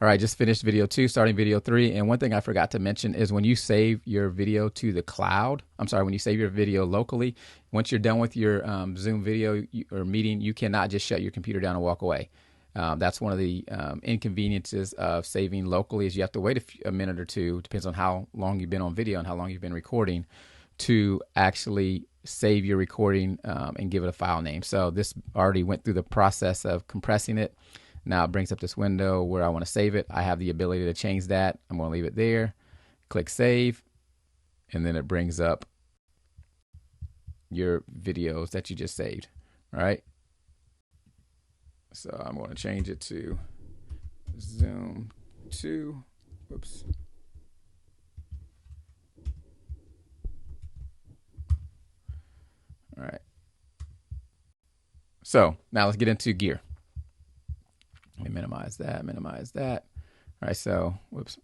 All right, just finished video 2, starting video 3. And one thing I forgot to mention is when you save your video to the cloud, when you save your video locally, once you're done with your Zoom video or meeting, you cannot just shut your computer down and walk away. That's one of the inconveniences of saving locally is you have to wait a minute or two, depends on how long you've been on video and how long you've been recording, to actually save your recording and give it a file name. So this already went through the process of compressing it. Now it brings up this window where I want to save it. I have the ability to change that. I'm going to leave it there. Click save. And then it brings up your videos that you just saved. All right. So I'm going to change it to Zoom 2. Whoops. All right. So now let's get into gear. Let me minimize that, All right, so, whoops.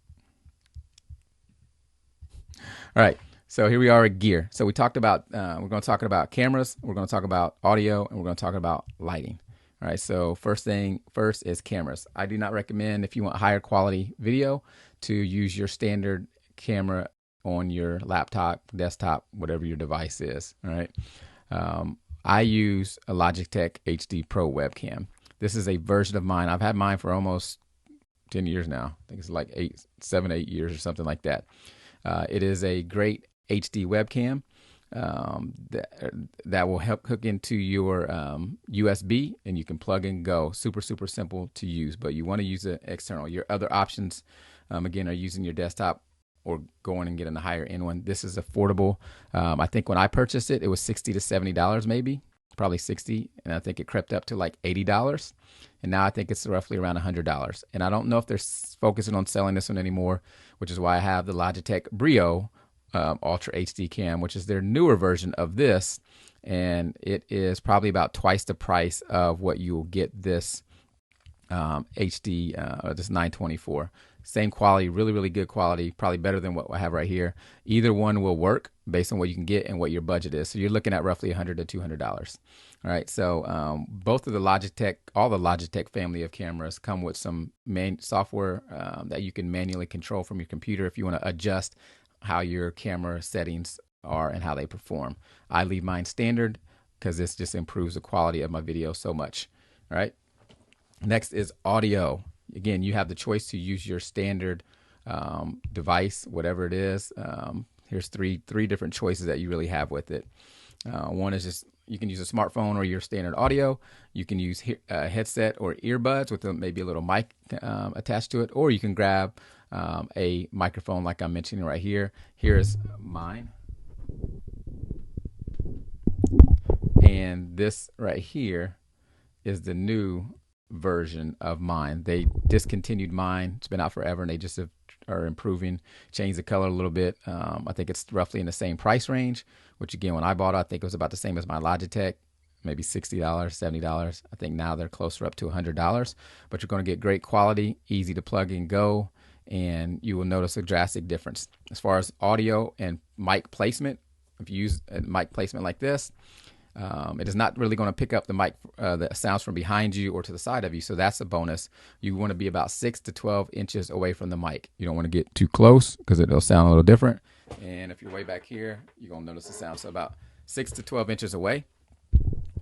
All right, so here we are at gear. So we talked about, we're going to talk about cameras, we're going to talk about audio, and we're going to talk about lighting. All right, so first is cameras. I do not recommend, if you want higher quality video, to use your standard camera on your laptop, desktop, whatever your device is. All right, I use a Logitech HD Pro webcam. This is a version of mine. I've had mine for almost 10 years now. I think it's like 7, 8 years or something like that. It is a great HD webcam that will help hook into your USB, and you can plug and go. Super, super simple to use, but you want to use it external. Your other options, again, are using your desktop or going and getting a higher end one. This is affordable. I think when I purchased it, it was $60 to $70 maybe. Probably 60, and I think it crept up to like $80, and now I think it's roughly around $100. And I don't know if they're focusing on selling this one anymore, which is why I have the Logitech Brio Ultra HD Cam, which is their newer version of this, and it is probably about twice the price of what you will get this HD this 924. Same quality, really, really good quality, probably better than what I have right here. Either one will work based on what you can get and what your budget is. So you're looking at roughly $100 to $200. All right, so both of the Logitech, all the Logitech family of cameras come with some software that you can manually control from your computer if you want to adjust how your camera settings are and how they perform. I leave mine standard because this just improves the quality of my video so much. All right, next is audio. Again, you have the choice to use your standard device, whatever it is. Here's three different choices that you really have with it. One is just you can use a smartphone or your standard audio. You can use a headset or earbuds with maybe a little mic attached to it, or you can grab a microphone like I'm mentioning right here. Here's mine. And this right here is the new version of mine. They discontinued mine. It's been out forever, and they just are improving, changed the color a little bit. I think it's roughly in the same price range, which again, when I bought it, I think it was about the same as my Logitech, maybe $60, $70. I think now they're closer up to $100, but you're going to get great quality, easy to plug and go, and you will notice a drastic difference. As far as audio and mic placement, if you use a mic placement like this, it is not really going to pick up the mic, the sounds from behind you or to the side of you. So that's a bonus. You want to be about 6 to 12 inches away from the mic. You don't want to get too close because it'll sound a little different. And if you're way back here, you're going to notice the sound. So about 6 to 12 inches away.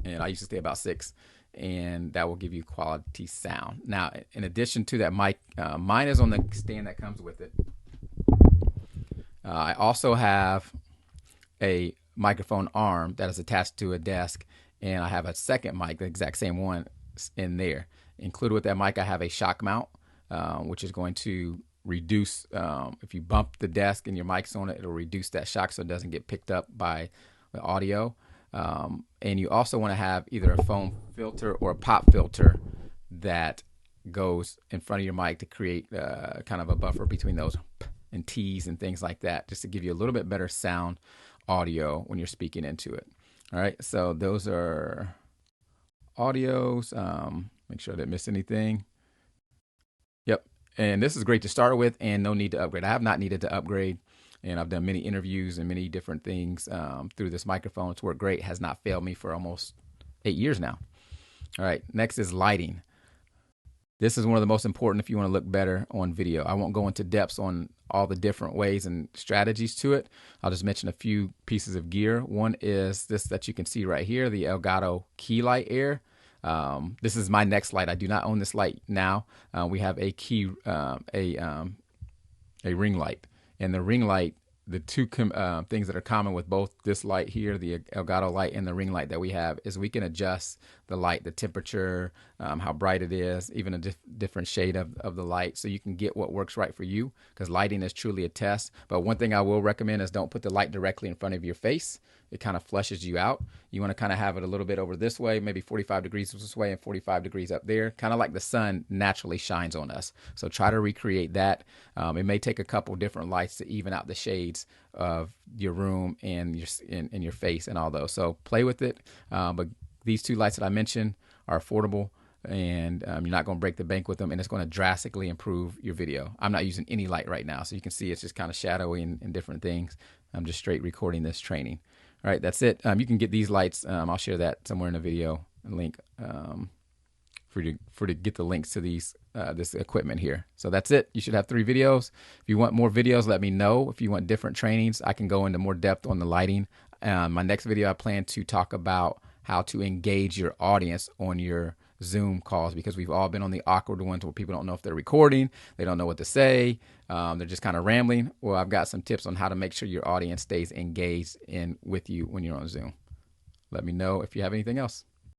And I used to stay about 6. And that will give you quality sound. Now, in addition to that mic, mine is on the stand that comes with it. I also have a microphone arm that is attached to a desk, and I have a second mic, the exact same one, in there. Included with that mic, I have a shock mount, which is going to reduce, if you bump the desk and your mic's on it, it'll reduce that shock so it doesn't get picked up by the audio. And you also want to have either a foam filter or a pop filter that goes in front of your mic to create kind of a buffer between those and T's and things like that, just to give you a little bit better sound audio when you're speaking into it. All right, so those are audios. Make sure I didn't miss anything. Yep, and this is great to start with, and no need to upgrade. I have not needed to upgrade, and I've done many interviews and many different things through this microphone. It's worked great. Has not failed me for almost 8 years now. All right, next is lighting. This is one of the most important if you want to look better on video. I won't go into depths on all the different ways and strategies to it. I'll just mention a few pieces of gear. One is this that you can see right here, the Elgato Key Light Air. This is my next light. I do not own this light now. We have a ring light, and the ring light, the two things that are common with both this light here, the Elgato light, and the ring light that we have is we can adjust the light, the temperature, how bright it is, even a different shade of the light, so you can get what works right for you, because lighting is truly a test. But one thing I will recommend is don't put the light directly in front of your face. It kind of flushes you out. You want to kind of have it a little bit over this way, maybe 45 degrees this way and 45 degrees up there, kind of like the sun naturally shines on us. So try to recreate that. It may take a couple different lights to even out the shades of your room and your face and all those. So play with it. But these two lights that I mentioned are affordable, and you're not going to break the bank with them, and it's going to drastically improve your video. I'm not using any light right now, so you can see it's just kind of shadowy and different things. I'm just straight recording this training. All right, that's it. You can get these lights. I'll share that somewhere in the video, a link for you to get the links to these this equipment here. So that's it. You should have 3 videos. If you want more videos, let me know. If you want different trainings, I can go into more depth on the lighting. My next video, I plan to talk about how to engage your audience on your Zoom calls, because we've all been on the awkward ones where people don't know if they're recording, they don't know what to say, they're just kind of rambling. Well, I've got some tips on how to make sure your audience stays engaged with you when you're on Zoom. Let me know if you have anything else.